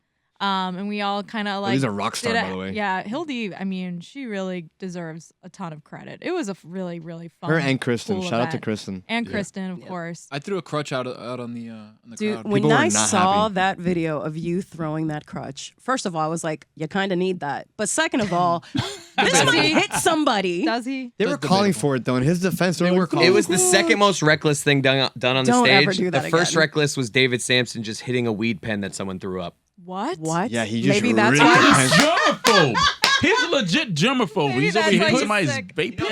And we all kind of like. He's a rock star, did by the way. Yeah, Hildy, I mean, she really deserves a ton of credit. It was a really, really fun. Her and Kristen. cool Shout out to event. Kristen. And Kristen, of course. I threw a crutch out on the Dude, crowd. when People were I not saw happy. that video of you throwing that crutch, first of all, I was like, you kind of need that. But second of all, this might hit somebody. Does he? They were That's calling debatable. for it though. In his defense, they were calling. It was the second most reckless thing done on the Don't stage. ever do that The first again. reckless was David Sampson just hitting a weed pen that someone threw up. What? What? Yeah, he just Maybe that's ripped why the he's pen. Germaphobe. He's a legit germaphobe. Maybe He's over that's here why hitting he's somebody's sick. vape pen.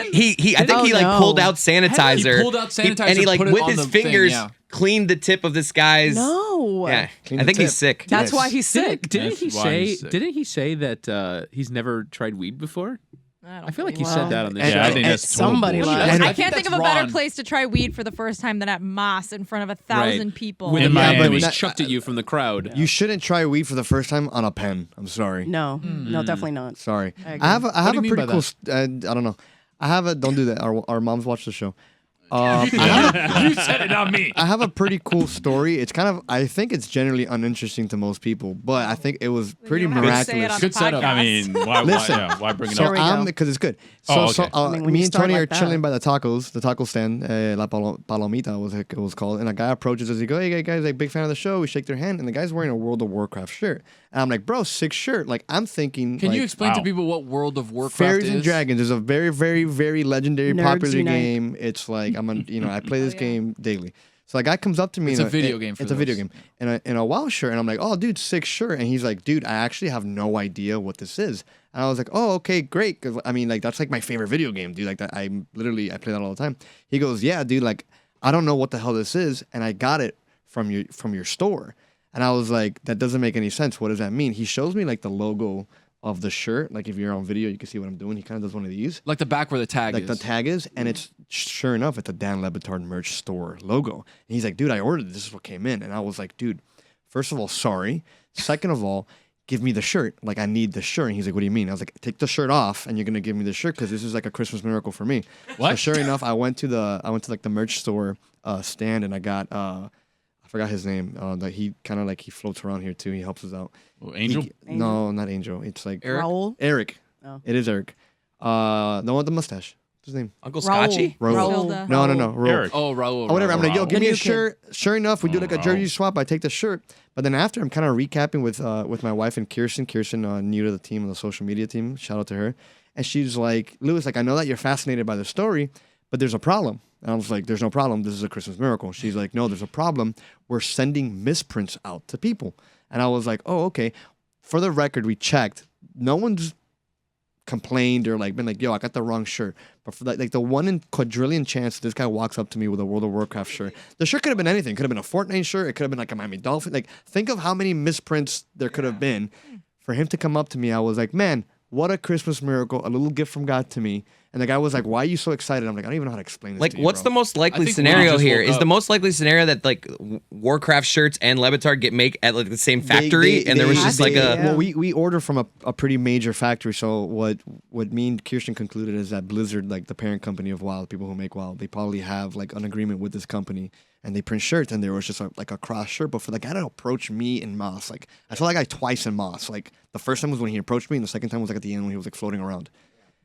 I think Oh, he like no. pulled out sanitizer. He pulled out sanitizer, and he like put it with on his the thing, fingers yeah. cleaned the tip of this guy's. No. Yeah, Clean I the think he's tip. sick. That's Yes. why he's sick. Didn't he That's why say? he's sick. Didn't he say that he's never tried weed before? I I feel like he Well, said that on the and- show. Yeah, I think and that's total somebody bullshit. lied. And I can't think of a that's better Ron. place to try weed for the first time than at Moss in front of 1,000 Right. people. With a In mic Miami. that was That- chucked at you from the crowd. You shouldn't try weed for the first time on a pen. I'm sorry. No, no, definitely not. Sorry. I agree. I have a do you mean pretty by cool. I don't know. I have a. Don't do that. Our moms watch the show. I You said it, not me. have a pretty cool story. It's kind of. I think it's generally uninteresting to most people, but I think it was pretty You don't have to say it miraculous. on Good the setup. podcast. I mean, why Listen. why bring it So Here we up? go. because it's good. So, Oh, so okay. I mean, when me you and start Tony like are that. chilling by the taco stand, La Palomita was it was called, and a guy approaches us. He goes, "Hey guys, like big fan of the show." We shake their hand, and the guy's wearing a World of Warcraft shirt, and I'm like, "Bro, sick shirt." Like I'm thinking, Can like, you explain to Wow. people what World of Warcraft Fairies is? and Dragons is a very, very, very legendary, Nerds popular unite. game. It's like I play this game daily. So a guy comes up to me. It's in a video game for It's a video those. game in a WoW shirt, and I'm like, "Oh, dude, sick shirt." And he's like, "Dude, I actually have no idea what this is." And I was like, "Oh, okay, great." Because I mean, like that's like my favorite video game, dude. Like that, I play that all the time. He goes, "Yeah, dude. Like I don't know what the hell this is, and I got it from your store." And I was like, "That doesn't make any sense. What does that mean?" He shows me like the logo of the shirt. Like if you're on video, you can see what I'm doing. He kind of does one of these. Like the back where the tag Like is. the tag is, and it's sure enough, it's a Dan Le Batard merch store logo. And he's like, "Dude, I ordered it. This is what came in." And I was like, "Dude, first of all, sorry. Second of all, give me the shirt. Like, I need the shirt. And he's like, what do you mean? I was like, take the shirt off and you're going to give me the shirt because this is like a Christmas miracle for me. What? So sure enough, I went to like the merch store stand and I got, I forgot his name. That he kind of like, he floats around here too. He helps us out. Oh, Angel? No, not Angel. It's like Eric? Raul? Eric. Oh. It is Eric. The one with the mustache. What's his name? Uncle Raul. Scotchy? Raul. Raul. No. Raul. Eric. Oh, Raul. Or whatever. I'm like, yo, Raul. give me The a new shirt. Sure enough, we do like a Raul. jersey swap. I take the shirt. But then after, I'm kind of recapping with my wife and Kirsten. Kirsten, new to the team, on the social media team. Shout out to her. And she's like, Lewis, like, I know that you're fascinated by the story, but there's a problem. And I was like, there's no problem. This is a Christmas miracle. She's like, no, there's a problem. We're sending misprints out to people. And I was like, oh, okay. For the record, we checked. No one's complained or like been like, yo, I got the wrong shirt. But for like the 1 in quadrillion chance this guy walks up to me with a World of Warcraft shirt, the shirt could have been anything. It could have been a Fortnite shirt. It could have been like a Miami Dolphin. Like, think of how many misprints there could have been. For him to come up to me, I was like, man, what a Christmas miracle. A little gift from God to me. And the guy was like, why are you so excited? I'm like, I don't even know how to explain this Like, to you, what's bro. the most likely think we scenario just here? woke Is up. the most likely scenario that like Warcraft shirts and LeBatard get make at like the same factory, and there was just like a Well, we order from a pretty major factory. So what me and Kirsten concluded is that Blizzard, like the parent company of WoW, people who make WoW, they probably have like an agreement with this company, and they print shirts. And there was just like a cross shirt. But for the guy to approach me in Moss, like I saw that guy twice in Moss. Like the first time was when he approached me, and the second time was like at the end when he was like floating around.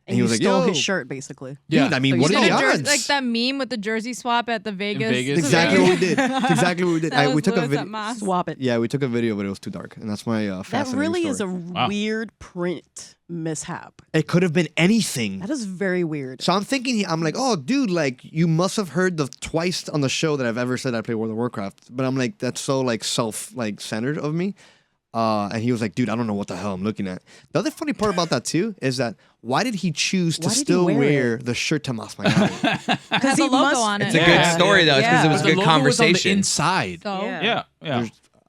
And he you was like, stole yo. his shirt, basically. Yeah. Dude, I mean, So what you are the stole odds? Like that meme with the jersey swap at the Vegas. Vegas? That's exactly what we did. That's exactly what we did. That We was took a Lewis video. at Moss. Swap it. Yeah, we took a video, but it was too dark, and that's my That fascinating really story. is a Wow. weird print mishap. It could have been anything. That is very weird. So I'm thinking, I'm like, oh, dude, like you must have heard the twice on the show that I've ever said I play World of Warcraft. But I'm like, that's so like centered of me. And he was like, dude, I don't know what the hell I'm looking at. The other funny part about that too is that why did he choose to Why did he still wear wear it? the shirt to Mas Miami? It has a logo on it. it's a good story though. It's because it was But a the good logo was on the conversation. inside. So Yeah.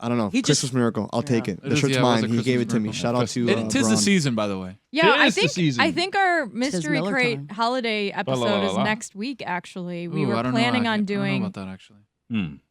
I don't know. He just- Christmas miracle. I'll take it. It The is, shirt's yeah, it was mine. a He gave Christmas it to me. miracle. Shout out to It is the Braun. season, by the way. Yeah, It is the season. I think our Mystery Miller Crate time. holiday episode la, is la. next week. Actually, we Ooh, were I don't know. planning I on don't know doing about that actually.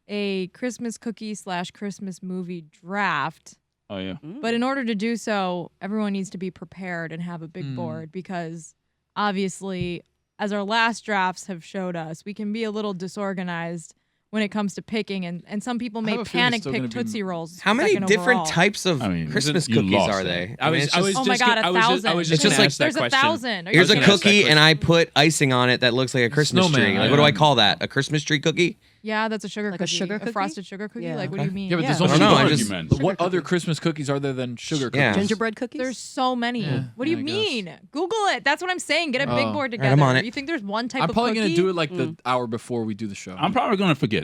a Christmas cookie / Christmas movie draft. Oh yeah. But in order to do so, everyone needs to be prepared and have a big board because obviously, as our last drafts have showed us, we can be a little disorganized when it comes to picking, and some people I may have a feeling panic it's still pick gonna be- Tootsie Rolls. How many second different overall. types of I mean, Christmas you cookies lost are it. they? I was Oh my just God, gonna- 1,000. I was It's just just gonna like- ask that There's question. 1,000. Are you Here's a kidding? gonna ask that cookie, and I question. put icing on it that looks like a Christmas Snowman, tree. Like, I what do I don't- call that? A Christmas tree cookie? Yeah, that's a sugar Like a cookie. sugar cookie? Frosted sugar cookie? Yeah. Like, what do you mean? Yeah, but there's Yeah. only I don't know, I one. just- Argument. What other Christmas cookies are there than sugar cookies? Yeah. Gingerbread cookies? There's so many. Yeah, What do you I guess. mean? Google it. That's what I'm saying. Get a big Oh. board All right, together. I'm on it. You think there's one type I'm of probably cookie? gonna do it like the hour before we do the show. I'm probably gonna forget.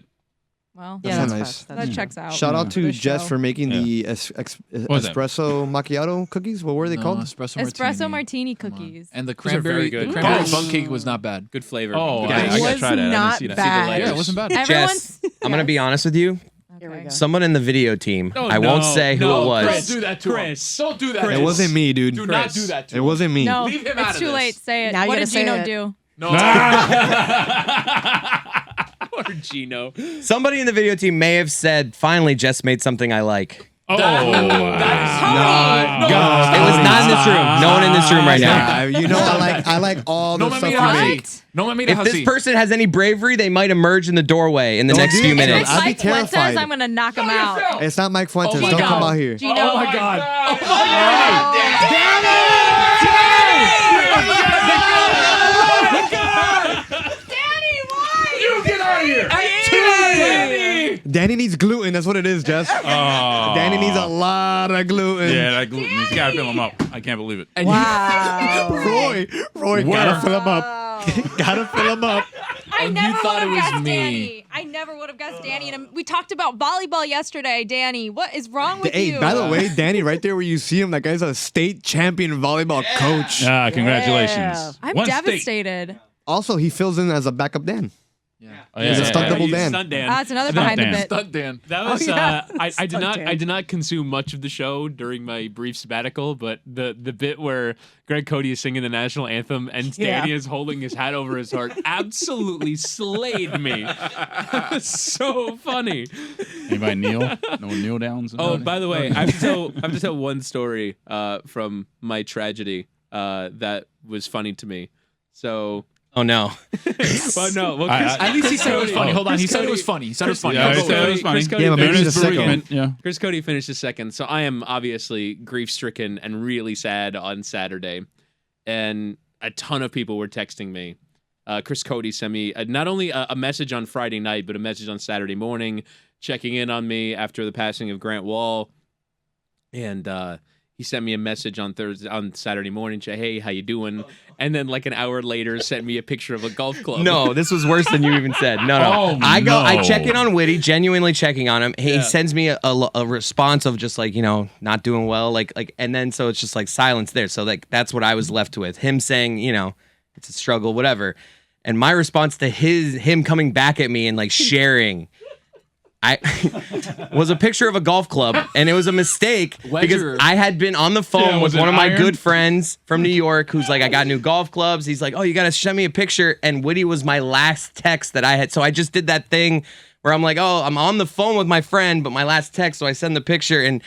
Well, Yeah, That's that's nice. fast. that checks out. Shout out for to the Jess show. for making Yeah. the What is that? espresso macchiato cookies. What were they No, called? espresso martini Come on. cookies. And the Those are very cranberry, good. the cranberry Gosh. bun cake was not bad. Good flavor. Oh, Good I taste. gotta was try that. I didn't not see that. bad. Yeah, it wasn't bad. Everyone's. Jess, I'm gonna be honest with you. Here we Okay. go. Someone in the video team. Oh, I won't no. say who No, it was. Chris. Don't do that to Chris. him. Don't do that. Chris. It wasn't me, dude. Do not do that to It him. wasn't me. No, Leave him out it's of too this. late. Say it. Now you What gotta did say Gino it. do? No. Poor Gino. Somebody in the video team may have said, "Finally, Jess made something I like." Oh, that is not God. It was not in this room. No one in this room right now. You know, I like all the No stuff me you to made. hasi. No me to If this hasi. person has any bravery, they might emerge in the doorway in the Don't next do few it. minutes. I'd be Mike Fuentes, terrified. I'm gonna knock him out. It's not Mike Fuentes. Oh my Don't come God. out here. Gino. Oh my God. Danny, why? Get out of here. Danny needs gluten. That's what it is, Jess. Oh. Danny needs a lot of gluten. Yeah, that gluten. You gotta fill them up. I can't believe it. Wow. Roy, gotta fill him up. Gotta fill him up. I you never thought would it have was guessed me. Danny. I never would have guessed Danny. And we talked about volleyball yesterday, Danny. What is wrong with Hey, you? by the way, Danny, right there where you see him, that guy's a state champion volleyball coach. Ah, congratulations. Yeah. I'm One state. devastated. Also, he fills in as a backup Dan. Yeah. Oh, He's a stunt double Dan. Stunt Dan. That's another Stunt behind the Dan. bit. Stunt Dan. That was yeah. I did not Dan. I did not consume much of the show during my brief sabbatical, but the bit where Greg Cody is singing the national anthem and Danny is holding his hat over his heart absolutely slayed me. So funny. Anybody kneel? No kneel downs? Oh, by the way, I have to tell one story from my tragedy that was funny to me. So. Oh no. Well, no. Well, At least he said it was funny. Hold on. He Chris said it Cody- was funny. He said it was funny. Yeah, Go he said it was funny. Chris Cody Yeah, but maybe finished he's a his sicko. bereavement. Yeah. Chris Cody finished his second, so I am obviously grief-stricken and really sad on Saturday, and a ton of people were texting me. Chris Cody sent me not only a message on Friday night, but a message on Saturday morning, checking in on me after the passing of Grant Wall, and he sent me a message on Saturday morning, say, "Hey, how you doing?" And then like an hour later, sent me a picture of a golf club. No, this was worse than you even said. No. Oh, I no. check in on Witty, genuinely checking on him. He Yeah. sends me a response of just like, not doing well, like, and then so it's just like silence there. So like that's what I was left with. Him saying, it's a struggle, whatever. And my response to him coming back at me and like sharing was a picture of a golf club, and it was a mistake because I had been on the phone was with it one of my iron? good friends from New York who's like, I got new golf clubs. He's like, oh, you got to send me a picture. And Woody was my last text that I had. So I just did that thing where I'm like, oh, I'm on the phone with my friend, but my last text, so I send the picture, and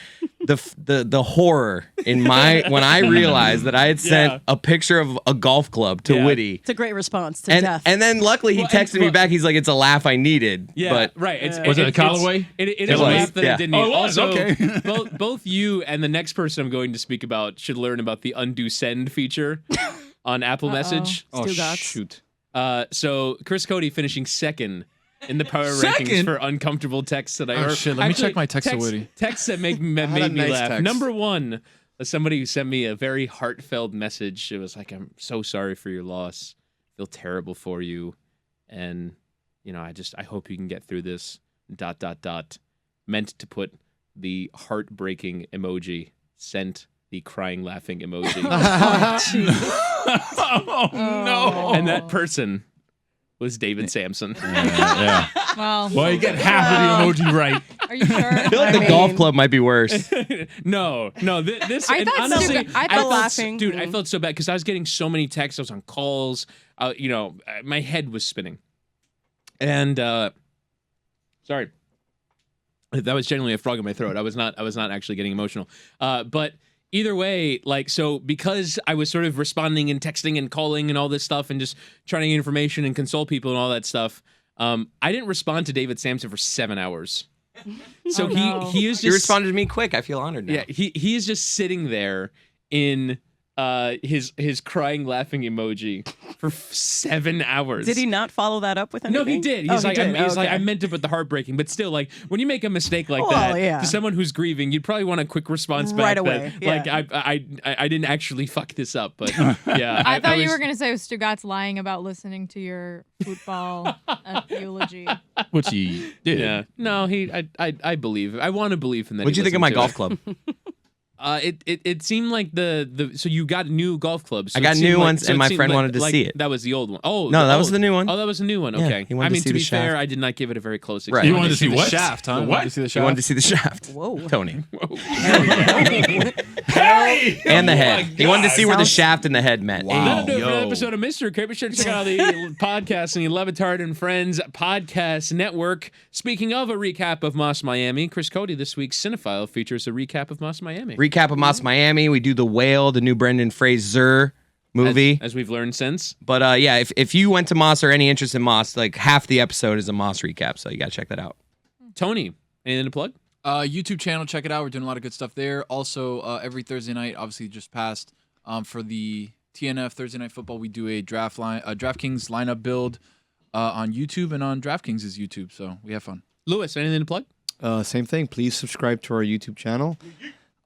the horror in when I realized that I had sent a picture of a golf club to Woody. It's a great response to death. And then luckily he texted me back. He's like, it's a laugh I needed. Yeah, but right. Was it a Callaway? It is It a was, laugh that yeah. it didn't Oh, need. it was, Also, okay. both you and the next person I'm going to speak about should learn about the undo send feature on Apple Message. Oh, Stugotz. shoot. So Chris Cody finishing second in the power Second? rankings for uncomfortable texts that I Oh, shit, let me check my text to texts, Woody. Texts that made me nice laugh. text. Number one, somebody who sent me a very heartfelt message. It was like, I'm so sorry for your loss. Feel terrible for you. And, I hope you can get through this. ... Meant to put the heartbreaking emoji. Sent the crying, laughing emoji. Oh, no. And that person was David Sampson. Yeah. Well, Well, you get half of the emoji right. are you sure? I feel like the golf club might be worse. No. This. I and thought honestly, Stu- I I thought felt, laughing. dude. I felt so bad because I was getting so many texts. I was on calls. My head was spinning, and sorry, that was genuinely a frog in my throat. I was not actually getting emotional. But either way, so because I was sort of responding and texting and calling and all this stuff and just trying to get information and console people and all that stuff, I didn't respond to David Sampson for 7 hours. So he is just You responded to me quick. I feel honored now. Yeah, he is just sitting there in his crying laughing emoji for 7 hours. Did he not follow that up with anything? No, he did. Oh, He's he like, did. he's like, Okay. I meant to put the heartbreaking, but still, when you make a mistake like Well, that yeah. to someone who's grieving, you'd probably want a quick response back. Right away, That, yeah. I didn't actually fuck this up, but yeah. I thought you was- were gonna say it was Stugotz lying about listening to your football eulogy. Which he did. Yeah. No, I believe. I want to believe him that. What'd he you think of listened my to golf it. club? It seemed like so you got new golf clubs. So I it got seemed new like- ones, so and it my seemed friend like- wanted to like see it. That was the old one. Oh No, that was the new one. Oh, that was a new one. Yeah, Okay. he wanted I to mean, see to the be fair, shaft. I did not give it a very close Right. examination. You wanted to see the what? shaft, huh? The You what? wanted to see the He shaft? wanted to see the shaft. Whoa. Tony. Hey! And the Oh head. my He wanted to see where the Sounds- shaft and the head met. That'll do it for Yo. an episode of Mystery Crate. Be sure to check out the podcast and the Lebatard and Friends podcast network. Speaking of a recap of Moss Miami, Chris Cody, this week's Cinephile features a recap of Moss Miami. Recap of Moss Miami. We do The Whale, the new Brendan Fraser movie. As we've learned since. But yeah, if you went to Moss or any interest in Moss, like half the episode is a Moss recap, so you gotta check that out. Tony, anything to plug? YouTube channel, check it out. We're doing a lot of good stuff there. Also, every Thursday night, obviously just passed, for the TNF Thursday Night Football, we do a DraftKings lineup build on YouTube and on DraftKings' YouTube. So we have fun. Lewis, anything to plug? Same thing. Please subscribe to our YouTube channel.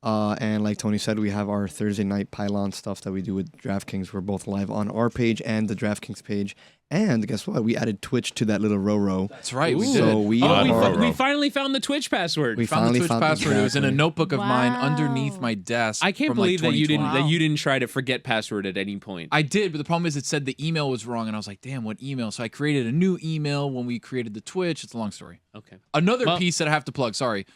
And like Tony said, we have our Thursday night pylon stuff that we do with DraftKings. We're both live on our page and the DraftKings page. And guess what? We added Twitch to that little row. That's right. We So did. we We finally found the Twitch password. We found the Twitch password. It was in a notebook of mine underneath my desk. I can't from, believe like, that you didn't 2020. try to forget password at any point. I did, but the problem is it said the email was wrong, and I was like, damn, what email? So I created a new email when we created the Twitch. It's a long story. Okay. Another piece that I have to plug. Sorry.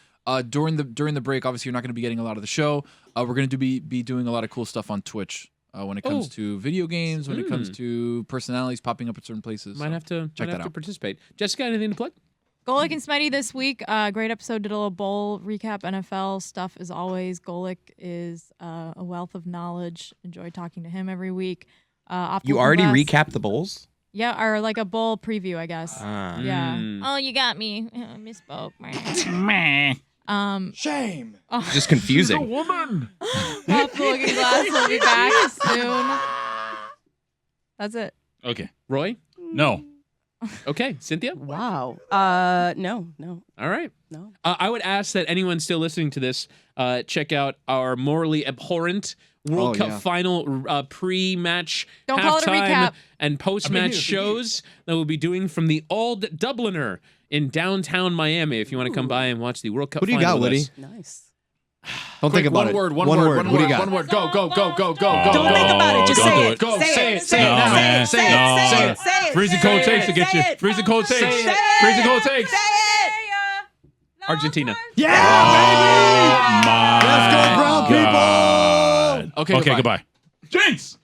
During the break, obviously you're not going to be getting a lot of the show. We're going to be doing a lot of cool stuff on Twitch when it comes to video games, when it comes to personalities popping up at certain places. Might have to participate. Jessica, anything to plug? Golic and Smitty this week. Great episode. Did a little bowl recap. NFL stuff as always. Golic is a wealth of knowledge. Enjoy talking to him every week. You already recapped the bowls? Yeah, or like a bowl preview, I guess. Yeah. Mm. Oh, you got me. I misspoke. Shame. Just confusing. woman. Off the Looking Glass will be back soon. That's it. Okay. Roy? No. Okay. Cynthia? Wow. No. All right. No. I would ask that anyone still listening to this check out our morally abhorrent World Cup final pre-match, Don't call it a halftime, recap. and post-match shows that we'll be doing from the Old Dubliner in downtown Miami. If you want to come by and watch the World Cup Who do you final got, with Woody? us. Nice. Don't think about One it. word. One Who word. do you got? One word. Go. Don't think about it. Just Don't say do it. it. Go. Say it. Say Say it. it. No, man. Say it. Say it. Say it. Freezing cold takes to get you. Freezing cold takes. Say it. Freezing cold takes. Say it. Argentina. Oh my Let's go, brown people. Okay. Okay, goodbye. Jinx!